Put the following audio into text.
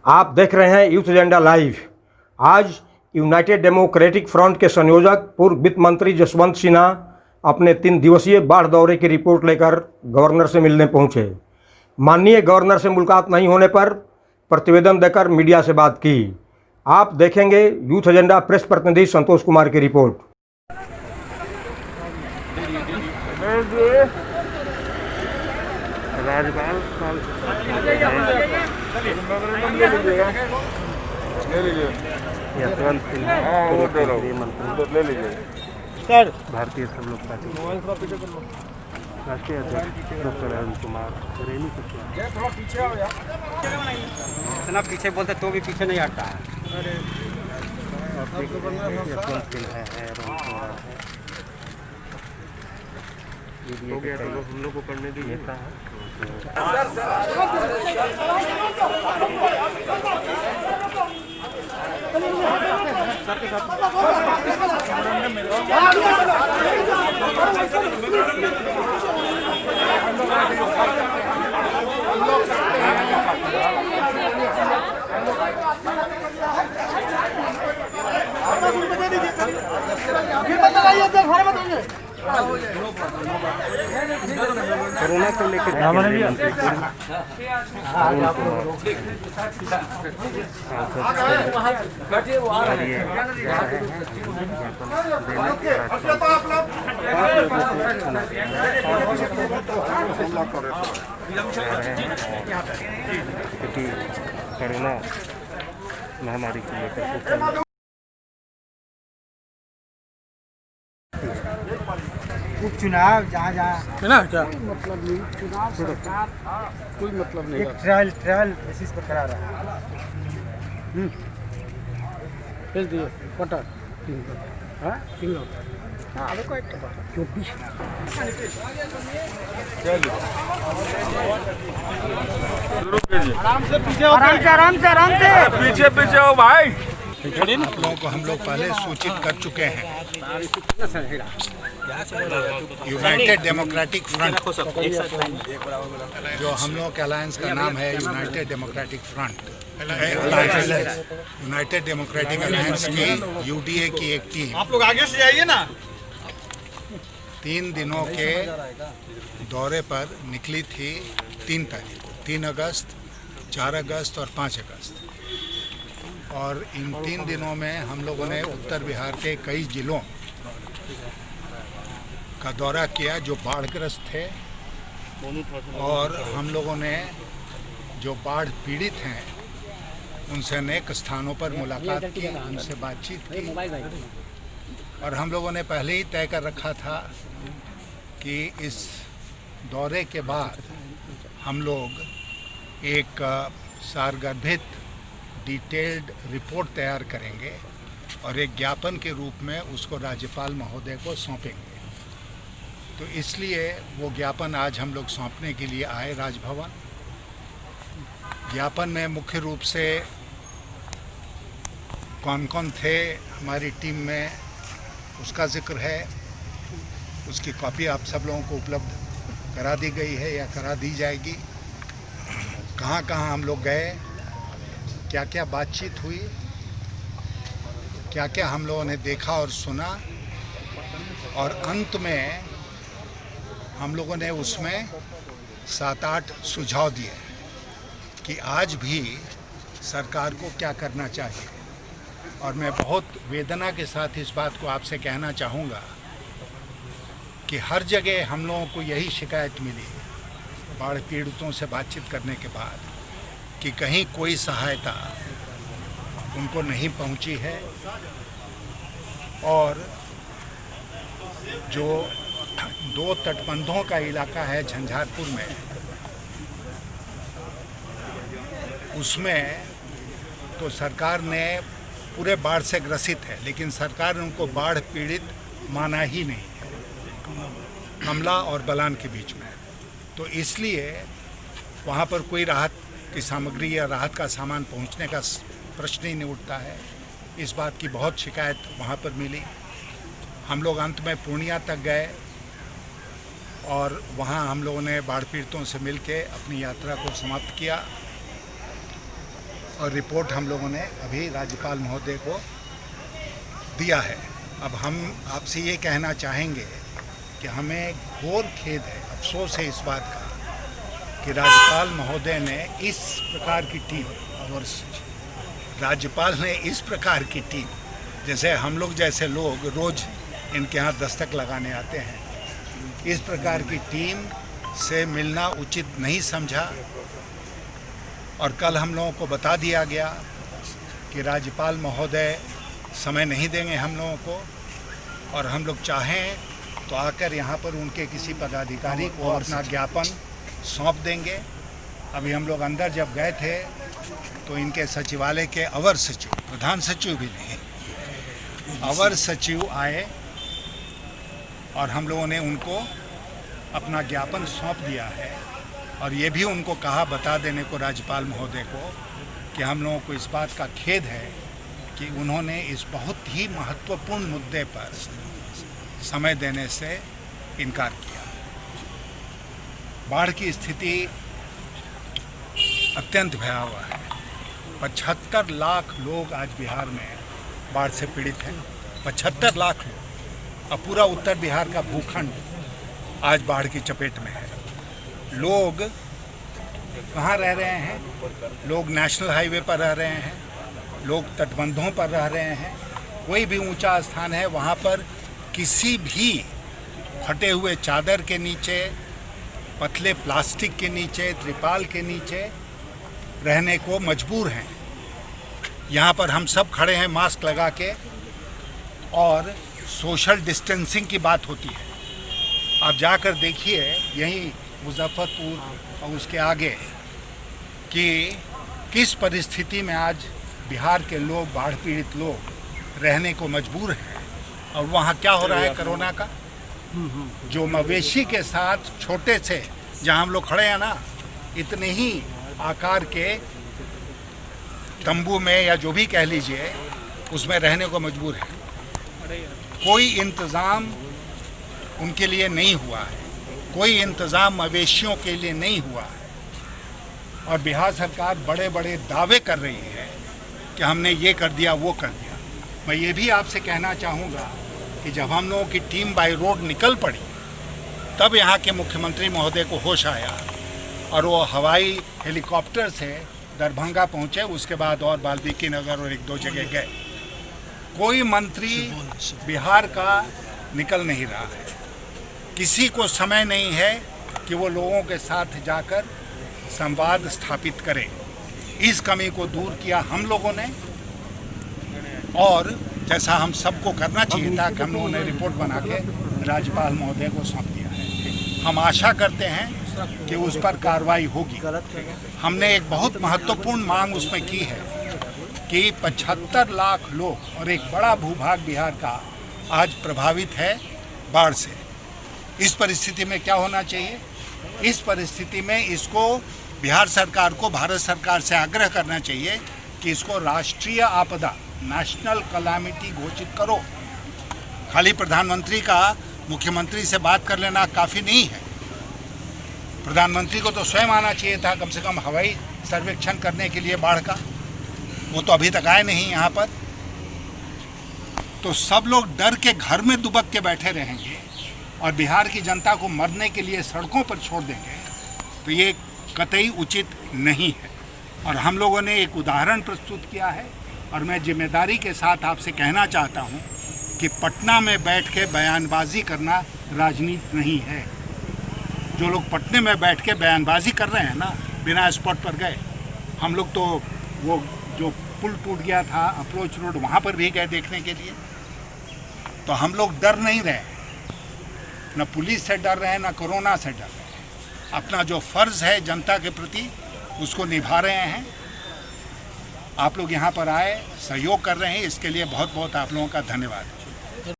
आप देख रहे हैं यूथ एजेंडा लाइव। आज यूनाइटेड डेमोक्रेटिक फ्रंट के संयोजक पूर्व वित्त मंत्री जसवंत सिन्हा अपने 3 दिवसीय बाढ़ दौरे की रिपोर्ट लेकर गवर्नर से मिलने पहुंचे। माननीय गवर्नर से मुलाकात नहीं होने पर प्रतिवेदन देकर मीडिया से बात की। आप देखेंगे यूथ एजेंडा प्रेस प्रतिनिधि संतोष कुमार की रिपोर्ट। यशवंत सिन्हा ले लीजिए सर। भारतीय सब लोग पार्टी राष्ट्रीय अध्यक्ष डॉक्टर अरुण कुमार रेनी थोड़ा पीछे आओ यार। इतना पीछे बोलते तो भी पीछे नहीं हटता है। यशवंत सिन्हा है, अरुण कुमार है, हम लोग को करने दीजिए। कोरोना को लेकर क्योंकि कोरोना महामारी को लेकर उपचुनाव जहाँ क्या मतलब नहीं, चुनाव सरकार कोई मतलब नहीं, एक ट्रायल बेसिस पर करा रहा है। भेज दिए कटर 3 लोग। हाँ देखो एक कटर 24 आराम से पीछे हो भाई। आप लोगों को हम लोग पहले सूचित कर चुके हैं। यूनाइटेड डेमोक्रेटिक फ्रंट, जो हम लोगों के अलायंस का नाम है United democratic front, United democratic alliance की यूडीए की एक टीम आप लोग आगे से जाइए ना। 3 दिनों के दौरे पर निकली थी 3 तारीख को, 3 अगस्त, 4 अगस्त और 5 अगस्त। और इन 3 दिनों में हम लोगों ने उत्तर बिहार के कई जिलों का दौरा किया जो बाढ़ग्रस्त थे, और हम लोगों ने जो बाढ़ पीड़ित हैं उनसे अनेक स्थानों पर मुलाकात की, उनसे बातचीत की। और हम लोगों ने पहले ही तय कर रखा था कि इस दौरे के बाद हम लोग एक सारगर्भित डिटेल्ड रिपोर्ट तैयार करेंगे और एक ज्ञापन के रूप में उसको राज्यपाल महोदय को सौंपेंगे। तो इसलिए वो ज्ञापन आज हम लोग सौंपने के लिए आए राजभवन। ज्ञापन में मुख्य रूप से कौन कौन थे हमारी टीम में उसका जिक्र है। उसकी कॉपी आप सब लोगों को उपलब्ध करा दी गई है या करा दी जाएगी। कहाँ कहाँ हम लोग गए, क्या क्या बातचीत हुई, क्या क्या हम लोगों ने देखा और सुना, और अंत में हम लोगों ने उसमें 7-8 सुझाव दिए कि आज भी सरकार को क्या करना चाहिए। और मैं बहुत वेदना के साथ इस बात को आपसे कहना चाहूँगा कि हर जगह हम लोगों को यही शिकायत मिली बाढ़ पीड़ितों से बातचीत करने के बाद कि कहीं कोई सहायता उनको नहीं पहुंची है। और जो 2 तटबंधों का इलाका है झंझारपुर में, उसमें तो सरकार ने पूरे बाढ़ से ग्रसित है, लेकिन सरकार ने उनको बाढ़ पीड़ित माना ही नहीं है, कमला और बलान के बीच में। तो इसलिए वहाँ पर कोई राहत की सामग्री या राहत का सामान पहुँचने का प्रश्न ही नहीं उठता है। इस बात की बहुत शिकायत वहाँ पर मिली। हम लोग अंत में पूर्णिया तक गए और वहाँ हम लोगों ने बाढ़ पीड़ितों से मिलकर अपनी यात्रा को समाप्त किया। और रिपोर्ट हम लोगों ने अभी राज्यपाल महोदय को दिया है। अब हम आपसे ये कहना चाहेंगे कि हमें घोर खेद है, अफसोस है इस बात का कि राज्यपाल महोदय ने इस प्रकार की टीम, और राज्यपाल ने इस प्रकार की टीम, जैसे हम लोग जैसे लोग रोज़ इनके यहाँ दस्तक लगाने आते हैं, इस प्रकार की टीम से मिलना उचित नहीं समझा। और कल हम लोगों को बता दिया गया कि राज्यपाल महोदय समय नहीं देंगे हम लोगों को, और हम लोग चाहें तो आकर यहाँ पर उनके किसी पदाधिकारी को अपना ज्ञापन सौंप देंगे। अभी हम लोग अंदर जब गए थे तो इनके सचिवालय के अवर सचिव, प्रधान सचिव भी नहीं, अवर सचिव आए और हम लोगों ने उनको अपना ज्ञापन सौंप दिया है। और ये भी उनको कहा, बता देने को राज्यपाल महोदय को, कि हम लोगों को इस बात का खेद है कि उन्होंने इस बहुत ही महत्वपूर्ण मुद्दे पर समय देने से इनकार किया। बाढ़ की स्थिति अत्यंत भयावह है। 75 लाख लोग आज बिहार में बाढ़ से पीड़ित हैं। 75 लाख लोग। अब पूरा उत्तर बिहार का भूखंड आज बाढ़ की चपेट में है। लोग कहाँ रह रहे हैं? लोग नेशनल हाईवे पर रह रहे हैं, लोग तटबंधों पर रह रहे हैं। कोई भी ऊंचा स्थान है वहाँ पर किसी भी फटे हुए चादर के नीचे, पतले प्लास्टिक के नीचे, त्रिपाल के नीचे रहने को मजबूर हैं। यहाँ पर हम सब खड़े हैं मास्क लगा के, और सोशल डिस्टेंसिंग की बात होती है। आप जाकर देखिए यहीं मुजफ्फरपुर और उसके आगे कि किस परिस्थिति में आज बिहार के लोग, बाढ़ पीड़ित लोग रहने को मजबूर हैं। और वहाँ क्या हो रहा है कोरोना का, जो मवेशी के साथ छोटे से, जहाँ हम लोग खड़े हैं ना, इतने ही आकार के तंबू में या जो भी कह लीजिए, उसमें रहने को मजबूर है। कोई इंतज़ाम उनके लिए नहीं हुआ है, कोई इंतज़ाम मवेशियों के लिए नहीं हुआ है। और बिहार सरकार बड़े बड़े दावे कर रही है कि हमने ये कर दिया, वो कर दिया। मैं ये भी आपसे कहना चाहूँगा कि जब हम लोगों की टीम बाय रोड निकल पड़ी, तब यहाँ के मुख्यमंत्री महोदय को होश आया और वो हवाई हेलीकॉप्टर से दरभंगा पहुँचे। उसके बाद और वाल्मीकि नगर और एक दो जगह गए। कोई मंत्री बिहार का निकल नहीं रहा है। किसी को समय नहीं है कि वो लोगों के साथ जाकर संवाद स्थापित करें। इस कमी को दूर किया हम लोगों ने, और जैसा हम सबको करना चाहिए था कि हम लोगों ने रिपोर्ट बना के राज्यपाल महोदय को सौंप दिया है। हम आशा करते हैं कि उस पर कार्रवाई होगी। हमने एक बहुत महत्वपूर्ण मांग उसमें की है कि 75 लाख लोग और एक बड़ा भूभाग बिहार का आज प्रभावित है बाढ़ से। इस परिस्थिति में क्या होना चाहिए? इस परिस्थिति में इसको बिहार सरकार को भारत सरकार से आग्रह करना चाहिए कि इसको राष्ट्रीय आपदा, नेशनल कैलामिटी घोषित करो। खाली प्रधानमंत्री का मुख्यमंत्री से बात कर लेना काफ़ी नहीं है। प्रधानमंत्री को तो स्वयं आना चाहिए था, कम से कम हवाई सर्वेक्षण करने के लिए बाढ़ का। वो तो अभी तक आए नहीं यहाँ पर। तो सब लोग डर के घर में दुबक के बैठे रहेंगे और बिहार की जनता को मरने के लिए सड़कों पर छोड़ देंगे, तो ये कतई उचित नहीं है। और हम लोगों ने एक उदाहरण प्रस्तुत किया है, और मैं जिम्मेदारी के साथ आपसे कहना चाहता हूँ कि पटना में बैठ के बयानबाजी करना राजनीति नहीं है। जो लोग पटने में बैठ के बयानबाजी कर रहे हैं ना, बिना स्पॉट पर गए, हम लोग तो वो जो पुल टूट गया था अप्रोच रोड, वहाँ पर भी गए देखने के लिए। तो हम लोग डर नहीं रहे, न पुलिस से डर रहे हैं, न कोरोना से डर रहे हैं। अपना जो फ़र्ज़ है जनता के प्रति, उसको निभा रहे हैं। आप लोग यहाँ पर आए, सहयोग कर रहे हैं, इसके लिए बहुत बहुत आप लोगों का धन्यवाद।